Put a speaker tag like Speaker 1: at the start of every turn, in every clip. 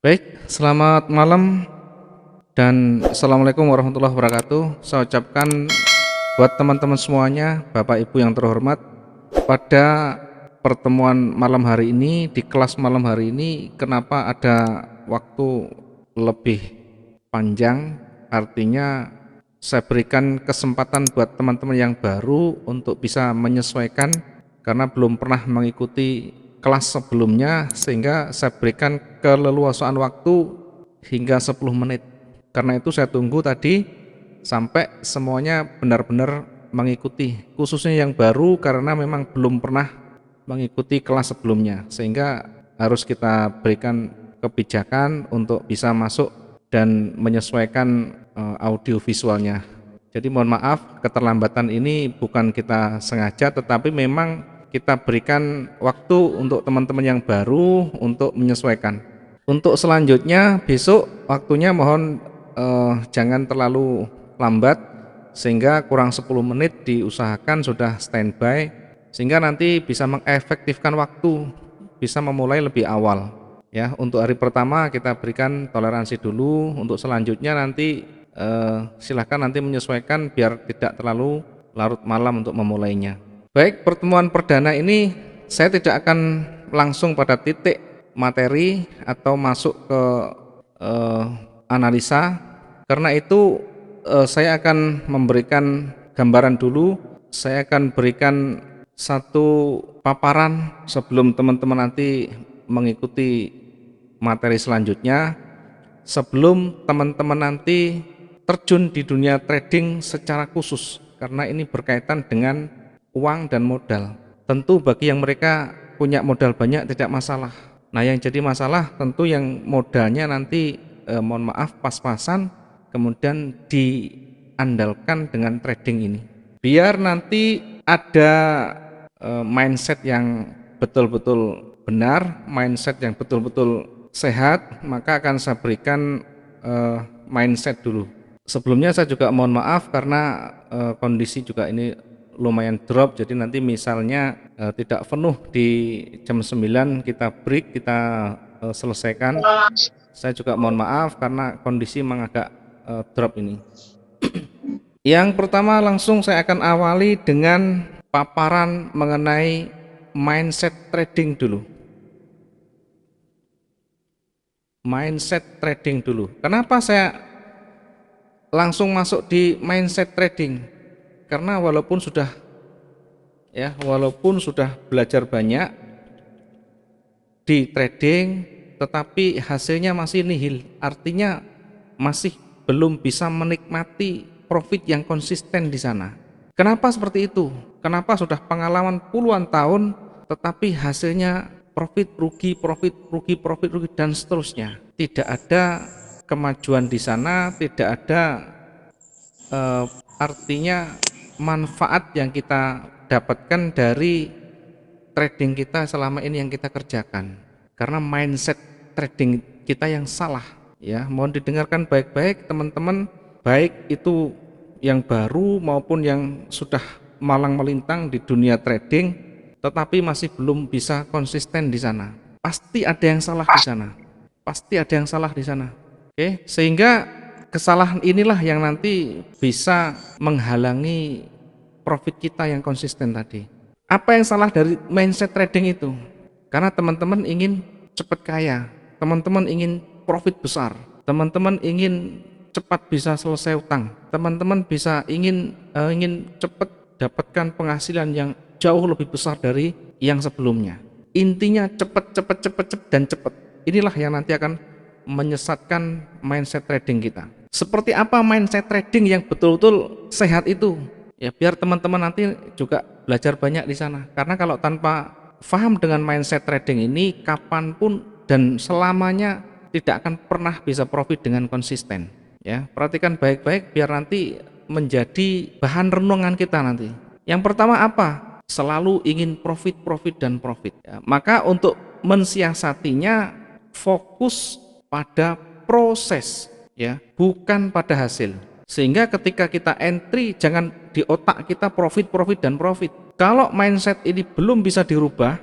Speaker 1: Baik, selamat malam dan Assalamualaikum warahmatullahi wabarakatuh. Saya ucapkan buat teman-teman semuanya, Bapak Ibu yang terhormat, pada pertemuan malam hari ini, di kelas malam hari ini, kenapa ada waktu lebih panjang? Artinya saya berikan kesempatan buat teman-teman yang baru untuk bisa menyesuaikan karena belum pernah mengikuti kelas sebelumnya, sehingga saya berikan keleluasaan waktu hingga 10 menit. Karena itu saya tunggu tadi sampai semuanya benar-benar mengikuti, khususnya yang baru karena memang belum pernah mengikuti kelas sebelumnya, sehingga harus kita berikan kebijakan untuk bisa masuk dan menyesuaikan audio visualnya. Jadi mohon maaf, keterlambatan ini bukan kita sengaja, tetapi memang kita berikan waktu untuk teman-teman yang baru untuk menyesuaikan. Untuk selanjutnya besok waktunya mohon jangan terlalu lambat, sehingga kurang 10 menit diusahakan sudah standby, sehingga nanti bisa mengefektifkan waktu, bisa memulai lebih awal. Ya, untuk hari pertama kita berikan toleransi dulu, untuk selanjutnya nanti silahkan nanti menyesuaikan biar tidak terlalu larut malam untuk memulainya. Baik, pertemuan perdana ini saya tidak akan langsung pada titik materi atau masuk ke analisa. Karena itu saya akan memberikan gambaran dulu. Saya akan berikan satu paparan sebelum teman-teman nanti mengikuti materi selanjutnya, sebelum teman-teman nanti terjun di dunia trading secara khusus, karena ini berkaitan dengan uang dan modal. Tentu bagi yang mereka punya modal banyak tidak masalah. Nah, yang jadi masalah tentu yang modalnya nanti mohon maaf pas-pasan, kemudian diandalkan dengan trading ini. Biar nanti ada mindset yang betul-betul benar, mindset yang betul-betul sehat, maka akan saya berikan mindset dulu. Sebelumnya saya juga mohon maaf karena kondisi juga ini lumayan drop, jadi nanti misalnya tidak penuh di jam 9 kita break, kita selesaikan. Saya juga mohon maaf karena kondisi memang agak drop ini. Yang pertama langsung saya akan awali dengan paparan mengenai mindset trading dulu. Mindset trading dulu. Kenapa saya langsung masuk di mindset trading? Karena walaupun sudah belajar banyak di trading, tetapi hasilnya masih nihil. Artinya masih belum bisa menikmati profit yang konsisten di sana. Kenapa seperti itu? Kenapa sudah pengalaman puluhan tahun tetapi hasilnya profit rugi, profit rugi, profit rugi, dan seterusnya? Tidak ada kemajuan di sana, tidak ada artinya manfaat yang kita dapatkan dari trading kita selama ini yang kita kerjakan, karena mindset trading kita yang salah. Ya, mohon didengarkan baik-baik teman-teman, baik itu yang baru maupun yang sudah malang melintang di dunia trading tetapi masih belum bisa konsisten di sana. Pasti ada yang salah di sana. Pasti ada yang salah di sana. Oke, sehingga kesalahan inilah yang nanti bisa menghalangi profit kita yang konsisten tadi. Apa yang salah dari mindset trading itu? Karena teman-teman ingin cepat kaya, teman-teman ingin profit besar, teman-teman ingin cepat bisa selesai utang, teman-teman ingin cepat dapatkan penghasilan yang jauh lebih besar dari yang sebelumnya. Intinya cepat, cepat, cepat, cepat, dan cepat. Inilah yang nanti akan menyesatkan mindset trading kita. Seperti apa mindset trading yang betul-betul sehat itu? Ya, biar teman-teman nanti juga belajar banyak di sana. Karena kalau tanpa paham dengan mindset trading ini, kapanpun dan selamanya tidak akan pernah bisa profit dengan konsisten. Ya, perhatikan baik-baik biar nanti menjadi bahan renungan kita nanti. Yang pertama apa? Selalu ingin profit, profit, dan profit. Ya, maka untuk mensiasatinya fokus pada proses, ya, bukan pada hasil. Sehingga ketika kita entry, jangan di otak kita profit, profit, dan profit. Kalau mindset ini belum bisa dirubah,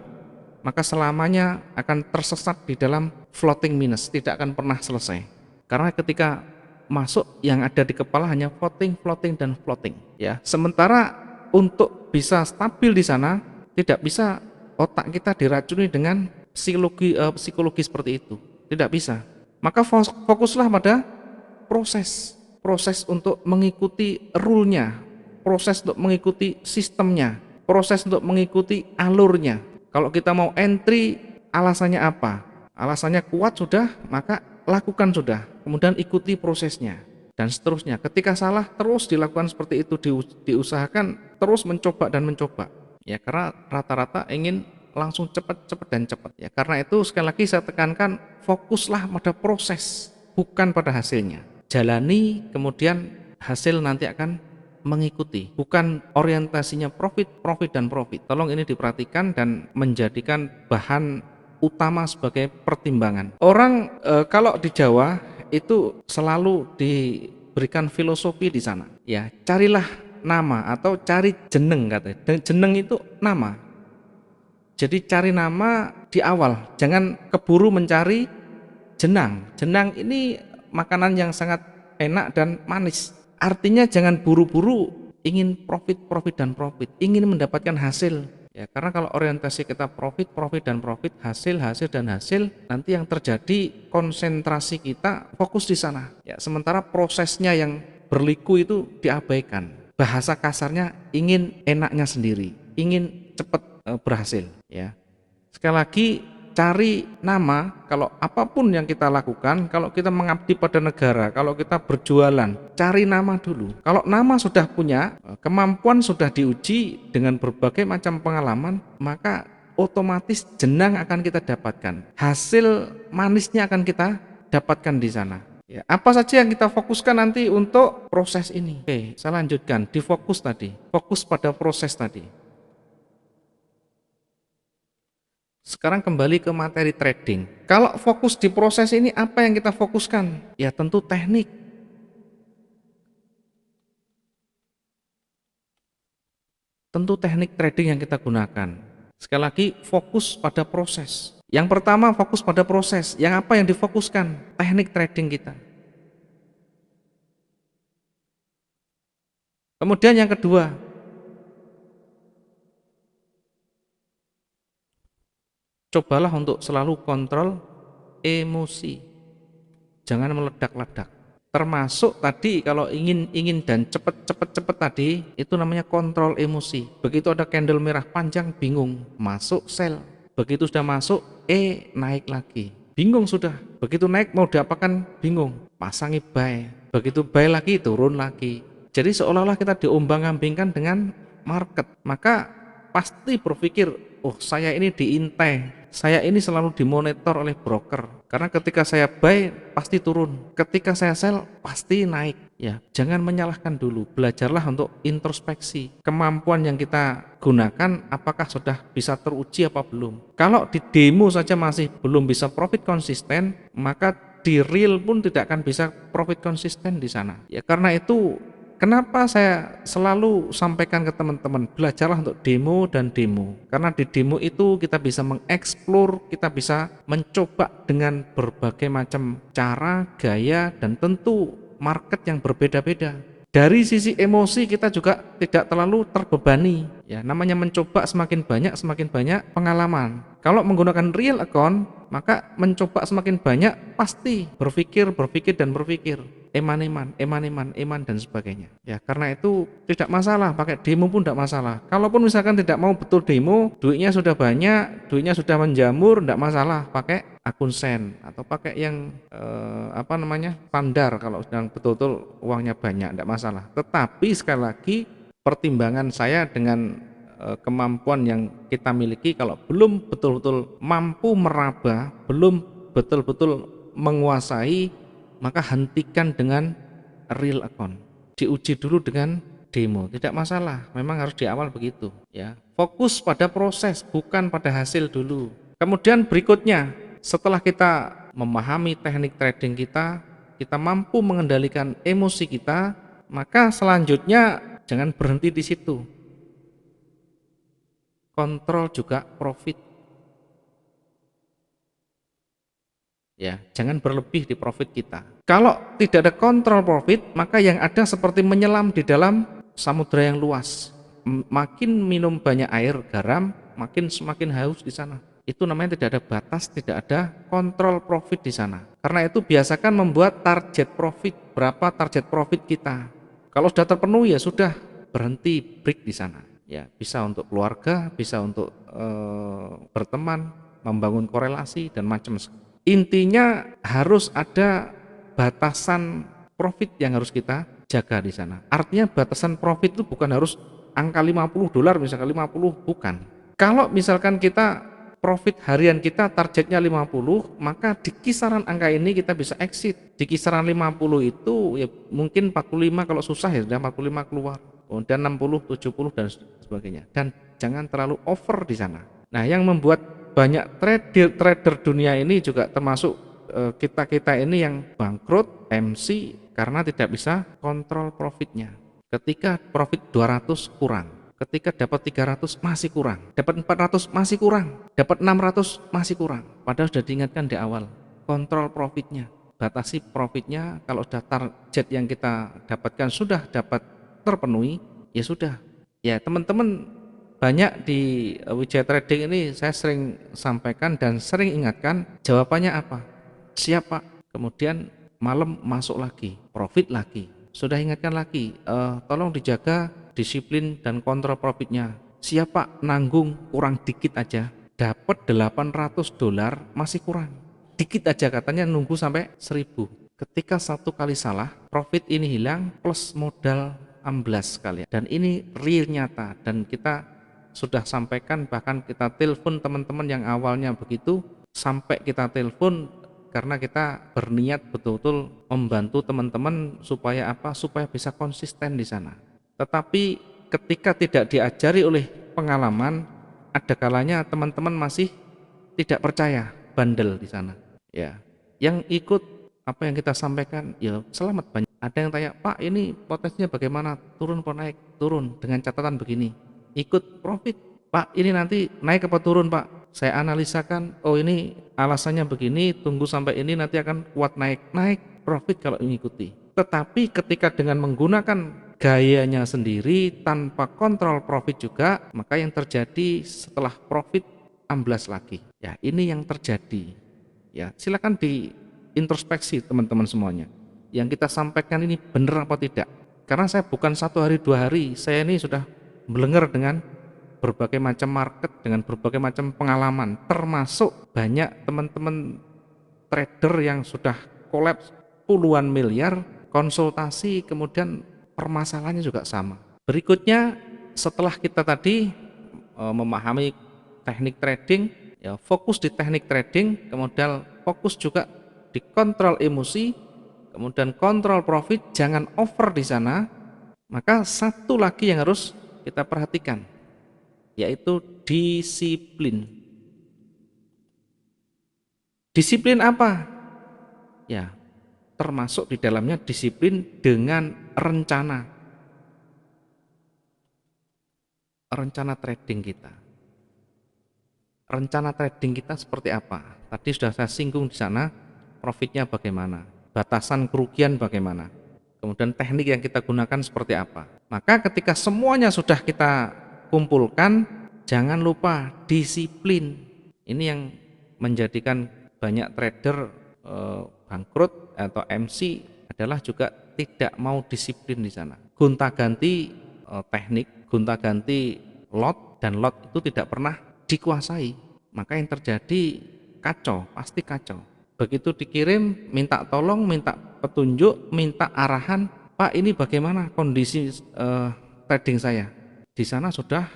Speaker 1: maka selamanya akan tersesat di dalam floating minus, tidak akan pernah selesai. Karena ketika masuk yang ada di kepala hanya floating, floating, dan floating. Ya, sementara untuk bisa stabil di sana tidak bisa otak kita diracuni dengan psikologi seperti itu, tidak bisa. Maka fokuslah pada proses untuk mengikuti rule-nya, proses untuk mengikuti sistemnya, proses untuk mengikuti alurnya. Kalau kita mau entry, alasannya apa? Alasannya kuat sudah, maka lakukan sudah, kemudian ikuti prosesnya dan seterusnya. Ketika salah terus dilakukan seperti itu, diusahakan terus mencoba dan mencoba. Ya, karena rata-rata ingin langsung cepat dan cepat. Ya, karena itu sekali lagi saya tekankan, fokuslah pada proses, bukan pada hasilnya. Jalani, kemudian hasil nanti akan mengikuti, bukan orientasinya profit, dan profit. Tolong ini diperhatikan dan menjadikan bahan utama sebagai pertimbangan. Orang kalau di Jawa itu selalu diberikan filosofi di sana. Ya, carilah nama atau cari jeneng katanya. Jeneng itu nama. Jadi cari nama di awal, jangan keburu mencari jenang. Jenang ini makanan yang sangat enak dan manis. Artinya jangan buru-buru ingin profit, dan profit, ingin mendapatkan hasil. Ya, karena kalau orientasi kita profit, dan profit, hasil, dan hasil, nanti yang terjadi konsentrasi kita fokus di sana. Ya, sementara prosesnya yang berliku itu diabaikan. Bahasa kasarnya ingin enaknya sendiri, ingin cepat berhasil. Ya, sekali lagi cari nama. Kalau apapun yang kita lakukan, kalau kita mengabdi pada negara, kalau kita berjualan, cari nama dulu. Kalau nama sudah punya, kemampuan sudah diuji dengan berbagai macam pengalaman, maka otomatis jenang akan kita dapatkan. Hasil manisnya akan kita dapatkan di sana. Ya, apa saja yang kita fokuskan nanti untuk proses ini. Oke, saya lanjutkan. Difokus tadi, fokus pada proses tadi. Sekarang kembali ke materi trading. Kalau fokus di proses ini, apa yang kita fokuskan? Ya tentu teknik. Tentu teknik trading yang kita gunakan. Sekali lagi, fokus pada proses. Yang pertama, fokus pada proses. Yang apa yang difokuskan? Teknik trading kita. Kemudian yang kedua, cobalah untuk selalu kontrol emosi. Jangan meledak-ledak. Termasuk tadi kalau ingin dan cepet tadi, itu namanya kontrol emosi. Begitu ada candle merah panjang, bingung, masuk sell. Begitu sudah masuk, naik lagi, bingung sudah. Begitu naik mau diapakan, bingung, pasangi buy. Begitu buy lagi, turun lagi. Jadi seolah-olah kita diombang-ambingkan dengan market. Maka pasti berpikir, oh saya ini diintai, saya ini selalu dimonitor oleh broker. Karena ketika saya buy pasti turun, ketika saya sell pasti naik. Ya, jangan menyalahkan dulu. Belajarlah untuk introspeksi. Kemampuan yang kita gunakan apakah sudah bisa teruji apa belum. Kalau di demo saja masih belum bisa profit konsisten, maka di real pun tidak akan bisa profit konsisten di sana. Ya, karena itu kenapa saya selalu sampaikan ke teman-teman, belajarlah untuk demo dan demo. Karena di demo itu kita bisa mengeksplor, kita bisa mencoba dengan berbagai macam cara, gaya, dan tentu market yang berbeda-beda. Dari sisi emosi kita juga tidak terlalu terbebani. Ya, namanya mencoba semakin banyak pengalaman. Kalau menggunakan real account, maka mencoba semakin banyak, pasti berpikir dan berpikir. Eman dan sebagainya. Ya, karena itu tidak masalah, pakai demo pun tidak masalah. Kalaupun misalkan tidak mau betul demo, duitnya sudah banyak, duitnya sudah menjamur, tidak masalah, pakai akun sen atau pakai yang standar kalau sedang betul-betul uangnya banyak, tidak masalah. Tetapi sekali lagi pertimbangan saya dengan kemampuan yang kita miliki, kalau belum betul-betul mampu meraba, belum betul-betul menguasai, maka hentikan dengan real account. Diuji dulu dengan demo, tidak masalah. Memang harus di awal begitu, ya. Fokus pada proses, bukan pada hasil dulu. Kemudian berikutnya, setelah kita memahami teknik trading kita mampu mengendalikan emosi kita, maka selanjutnya jangan berhenti di situ. Kontrol juga profit. Ya, jangan berlebih di profit kita. Kalau tidak ada kontrol profit, maka yang ada seperti menyelam di dalam samudra yang luas. Makin minum banyak air garam, makin semakin haus di sana. Itu namanya tidak ada batas, tidak ada kontrol profit di sana. Karena itu biasakan membuat target profit, berapa target profit kita. Kalau sudah terpenuhi ya sudah, berhenti, break di sana. Ya, bisa untuk keluarga, bisa untuk berteman, membangun korelasi dan macam-macam. Intinya harus ada batasan profit yang harus kita jaga di sana. Artinya batasan profit itu bukan harus angka $50 misalkan 50, bukan. Kalau misalkan kita profit harian kita targetnya 50, maka di kisaran angka ini kita bisa exit. Di kisaran 50 itu ya mungkin 45, kalau susah ya sudah 45 keluar. Kemudian 60, 70 dan sebagainya. Dan jangan terlalu over di sana. Nah, yang membuat banyak trader dunia ini juga termasuk kita-kita ini yang bangkrut, MC, karena tidak bisa kontrol profitnya. Ketika profit 200 kurang, ketika dapat 300 masih kurang, dapat 400 masih kurang, dapat 600 masih kurang. Padahal sudah diingatkan di awal, kontrol profitnya, batasi profitnya. Kalau sudah target yang kita dapatkan sudah dapat terpenuhi, ya sudah. Ya teman-teman, banyak di Wijaya Trading ini saya sering sampaikan dan sering ingatkan, jawabannya apa? Siap Pak. Kemudian malam masuk lagi, profit lagi. Sudah ingatkan lagi, tolong dijaga disiplin dan kontrol profitnya. Siap Pak, nanggung kurang dikit aja. Dapat $800 masih kurang. Dikit aja katanya, nunggu sampai 1000. Ketika satu kali salah, profit ini hilang plus modal amblas sekali. Dan ini real nyata, dan kita sudah sampaikan, bahkan kita telepon teman-teman yang awalnya begitu, sampai kita telepon karena kita berniat betul-betul membantu teman-teman supaya apa? Supaya bisa konsisten di sana. Tetapi ketika tidak diajari oleh pengalaman, ada kalanya teman-teman masih tidak percaya, bandel di sana. Ya, yang ikut apa yang kita sampaikan, ya selamat banyak. Ada yang tanya, Pak ini potensinya bagaimana? Turun atau naik? Turun dengan catatan begini. Ikut profit, Pak ini nanti naik apa turun Pak? Saya analisakan, oh ini alasannya begini, tunggu sampai ini nanti akan kuat naik profit kalau mengikuti. Tetapi ketika dengan menggunakan gayanya sendiri tanpa kontrol profit juga, maka yang terjadi setelah profit amblas lagi. Ya ini yang terjadi. Ya silakan diintrospeksi teman-teman semuanya. Yang kita sampaikan ini benar apa tidak? Karena saya bukan 1 hari 2 hari, saya ini sudah melengger dengan berbagai macam market, dengan berbagai macam pengalaman, termasuk banyak teman-teman trader yang sudah kolaps puluhan miliar, konsultasi, kemudian permasalahannya juga sama. Berikutnya, setelah kita tadi memahami teknik trading, ya fokus di teknik trading, kemudian fokus juga di kontrol emosi, kemudian kontrol profit, jangan over di sana. Maka satu lagi yang harus kita perhatikan, yaitu disiplin. Disiplin apa? Ya, termasuk di dalamnya disiplin dengan rencana trading kita. Rencana trading kita seperti apa? Tadi sudah saya singgung di sana, profitnya bagaimana, batasan kerugian bagaimana, kemudian teknik yang kita gunakan seperti apa. Maka ketika semuanya sudah kita kumpulkan, jangan lupa disiplin. Ini yang menjadikan banyak trader bangkrut atau MC adalah juga tidak mau disiplin di sana. Gonta-ganti teknik, gonta-ganti lot, dan lot itu tidak pernah dikuasai. Maka yang terjadi kacau, pasti kacau. Begitu dikirim, minta tolong, minta petunjuk, minta arahan, Pak ini bagaimana kondisi trading saya? Di sana sudah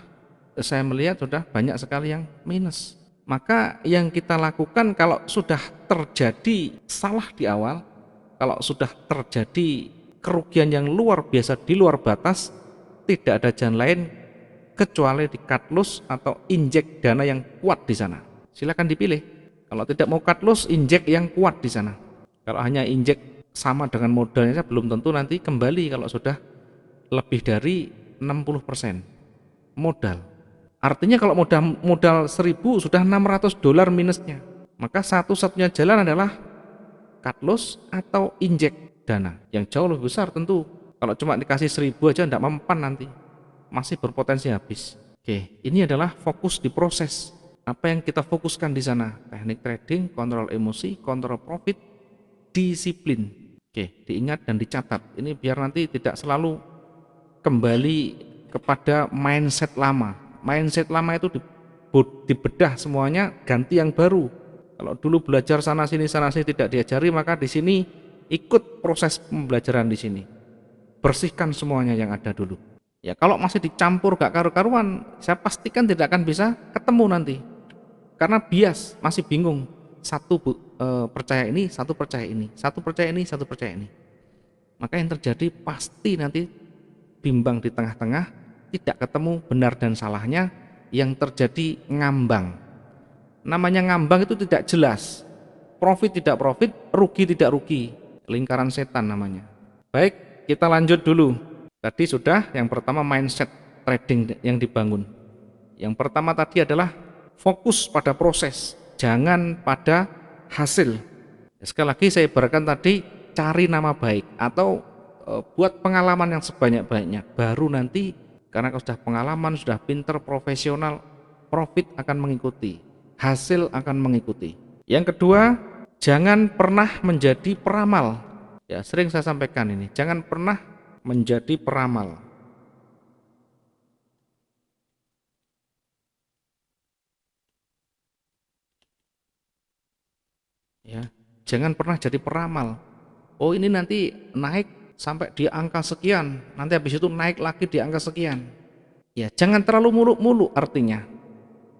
Speaker 1: saya melihat sudah banyak sekali yang minus. Maka yang kita lakukan kalau sudah terjadi salah di awal, kalau sudah terjadi kerugian yang luar biasa di luar batas, tidak ada jalan lain kecuali di cut loss atau injek dana yang kuat di sana. Silakan dipilih. Kalau tidak mau cut loss, injek yang kuat di sana. Kalau hanya injek sama dengan modalnya, belum tentu nanti kembali kalau sudah lebih dari 60% modal. Artinya kalau modal $1.000 sudah $600 minusnya. Maka satu-satunya jalan adalah cut loss atau injek dana yang jauh lebih besar tentu. Kalau cuma dikasih 1.000 aja tidak mempan nanti, masih berpotensi habis. Oke, ini adalah fokus di proses. Apa yang kita fokuskan di sana? Teknik trading, kontrol emosi, kontrol profit, disiplin. Oke, diingat dan dicatat. Ini biar nanti tidak selalu kembali kepada mindset lama. Mindset lama itu dibedah semuanya, ganti yang baru. Kalau dulu belajar sana sini tidak diajari, maka di sini ikut proses pembelajaran di sini. Bersihkan semuanya yang ada dulu. Ya, kalau masih dicampur gak karu-karuan, saya pastikan tidak akan bisa ketemu nanti. Karena bias, masih bingung. Satu percaya ini, satu percaya ini, satu percaya ini, satu percaya ini. Maka yang terjadi pasti nanti bimbang di tengah-tengah, tidak ketemu benar dan salahnya, yang terjadi ngambang. Namanya ngambang itu tidak jelas. Profit tidak profit, rugi tidak rugi. Lingkaran setan namanya. Baik, kita lanjut dulu. Tadi sudah yang pertama mindset trading yang dibangun. Yang pertama tadi adalah fokus pada proses, jangan pada hasil. Sekali lagi saya ibaratkan tadi, cari nama baik atau buat pengalaman yang sebanyak-banyaknya. Baru nanti karena kalau sudah pengalaman, sudah pinter, profesional, profit akan mengikuti, hasil akan mengikuti. Yang kedua, jangan pernah menjadi peramal. Ya, sering saya sampaikan ini, jangan pernah menjadi peramal. Ya, jangan pernah jadi peramal. Oh, ini nanti naik sampai di angka sekian, nanti habis itu naik lagi di angka sekian. Ya, jangan terlalu muluk-muluk artinya.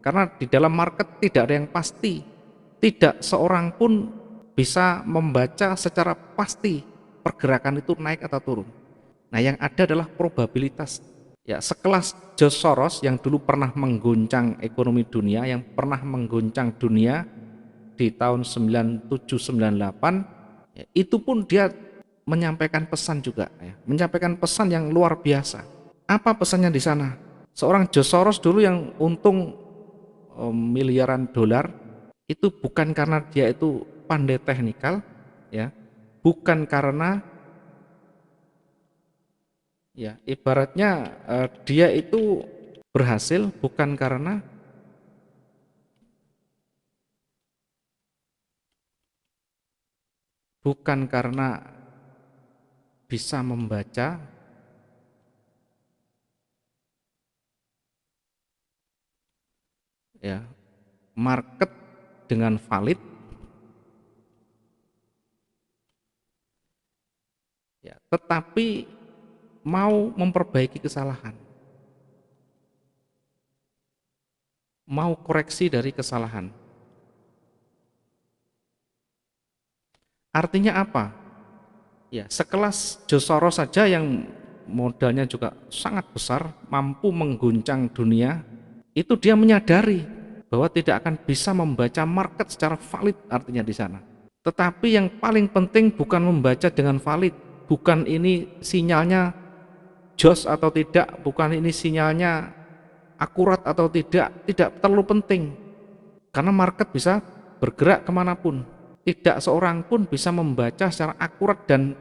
Speaker 1: Karena di dalam market tidak ada yang pasti. Tidak seorang pun bisa membaca secara pasti pergerakan itu naik atau turun. Nah, yang ada adalah probabilitas. Ya, sekelas George Soros yang dulu pernah mengguncang ekonomi dunia, yang pernah mengguncang dunia di tahun 97-98, ya, itu pun dia menyampaikan pesan juga, ya, menyampaikan pesan yang luar biasa. Apa pesannya di sana? Seorang George Soros dulu yang untung miliaran dolar itu bukan karena dia itu pandai teknikal, ya, bukan karena ya ibaratnya dia itu berhasil bukan karena bisa membaca, ya, market dengan valid, ya, tetapi mau memperbaiki kesalahan, mau koreksi dari kesalahan. Artinya apa? Ya, sekelas George Soros saja yang modalnya juga sangat besar, mampu mengguncang dunia, itu dia menyadari bahwa tidak akan bisa membaca market secara valid artinya di sana. Tetapi yang paling penting bukan membaca dengan valid, bukan ini sinyalnya jos atau tidak, bukan ini sinyalnya akurat atau tidak terlalu penting. Karena market bisa bergerak kemanapun. Tidak seorang pun bisa membaca secara akurat dan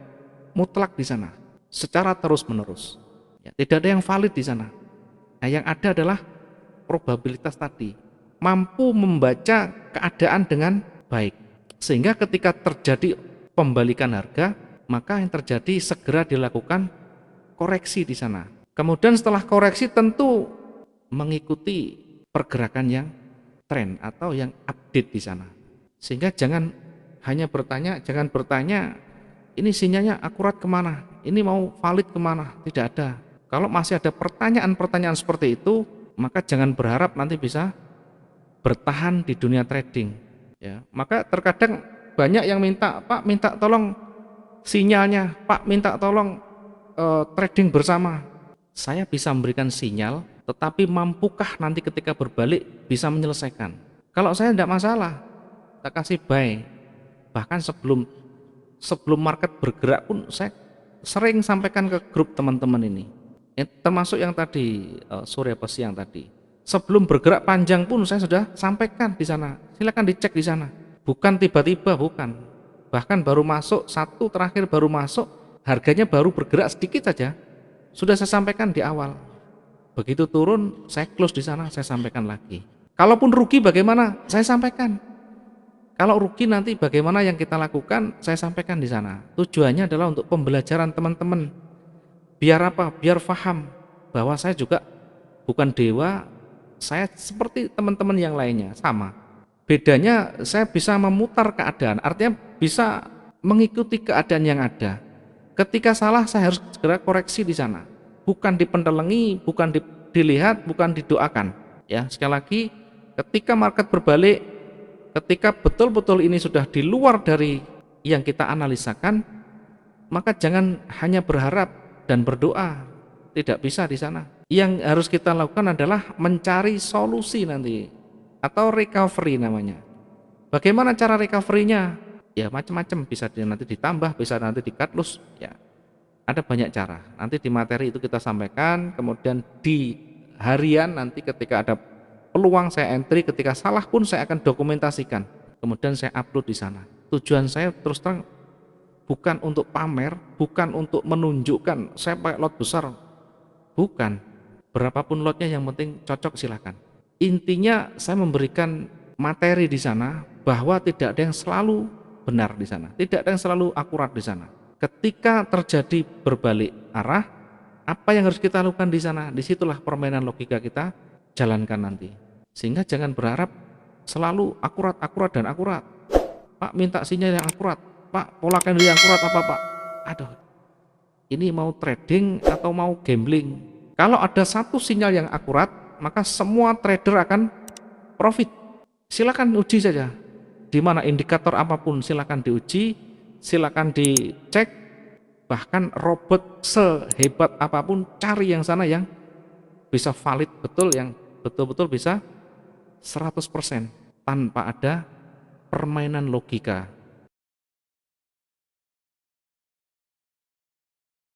Speaker 1: mutlak di sana, secara terus-menerus. Ya, tidak ada yang valid di sana. Nah, yang ada adalah probabilitas tadi, mampu membaca keadaan dengan baik, sehingga ketika terjadi pembalikan harga, maka yang terjadi segera dilakukan koreksi di sana. Kemudian setelah koreksi tentu mengikuti pergerakan yang tren atau yang update di sana. Sehingga jangan jangan bertanya ini sinyalnya akurat kemana, ini mau valid kemana, tidak ada. Kalau masih ada pertanyaan-pertanyaan seperti itu, maka jangan berharap nanti bisa bertahan di dunia trading. Ya, maka terkadang banyak yang minta, Pak minta tolong sinyalnya, Pak minta tolong trading bersama. Saya bisa memberikan sinyal, tetapi mampukah nanti ketika berbalik bisa menyelesaikan? Kalau saya tidak masalah, saya kasih buy. Bahkan sebelum market bergerak pun saya sering sampaikan ke grup teman-teman ini, termasuk yang tadi sore apa siang tadi. Sebelum bergerak panjang pun saya sudah sampaikan di sana. Silakan dicek di sana. Bukan tiba-tiba, bukan. Bahkan baru masuk, satu terakhir baru masuk, harganya baru bergerak sedikit saja, sudah saya sampaikan di awal. Begitu turun, saya close di sana, saya sampaikan lagi. Kalaupun rugi bagaimana? Saya sampaikan. Kalau rugi nanti bagaimana yang kita lakukan, saya sampaikan di sana. Tujuannya adalah untuk pembelajaran teman-teman. Biar apa? Biar paham bahwa saya juga bukan dewa, saya seperti teman-teman yang lainnya, sama. Bedanya saya bisa memutar keadaan, artinya bisa mengikuti keadaan yang ada. Ketika salah saya harus segera koreksi di sana. Bukan dipendelengi, bukan dilihat, bukan didoakan. Ya, sekali lagi, ketika market berbalik, ketika betul-betul ini sudah di luar dari yang kita analisakan, maka jangan hanya berharap dan berdoa, tidak bisa di sana. Yang harus kita lakukan adalah mencari solusi nanti, atau recovery namanya. Bagaimana cara recovery-nya? Ya macam-macam, bisa nanti ditambah, bisa nanti di cut loss, ya. Ada banyak cara. Nanti di materi itu kita sampaikan, kemudian di harian nanti ketika ada peluang saya entry, ketika salah pun saya akan dokumentasikan. Kemudian saya upload di sana. Tujuan saya terus terang bukan untuk pamer, bukan untuk menunjukkan saya pakai lot besar. Bukan. Berapapun lotnya yang penting cocok silakan. Intinya saya memberikan materi di sana bahwa tidak ada yang selalu benar di sana, tidak ada yang selalu akurat di sana. Ketika terjadi berbalik arah, apa yang harus kita lakukan di sana? Disitulah permainan logika kita jalankan nanti. Sehingga jangan berharap selalu akurat dan akurat. Pak minta sinyal yang akurat, Pak pola candle yang akurat apa Pak? Aduh, ini mau trading atau mau gambling? Kalau ada satu sinyal yang akurat, maka semua trader akan profit. Silakan uji saja. Di mana indikator apapun silakan diuji, silakan dicek. Bahkan robot sehebat apapun cari yang sana yang bisa valid betul, yang betul-betul bisa 100% tanpa ada permainan logika.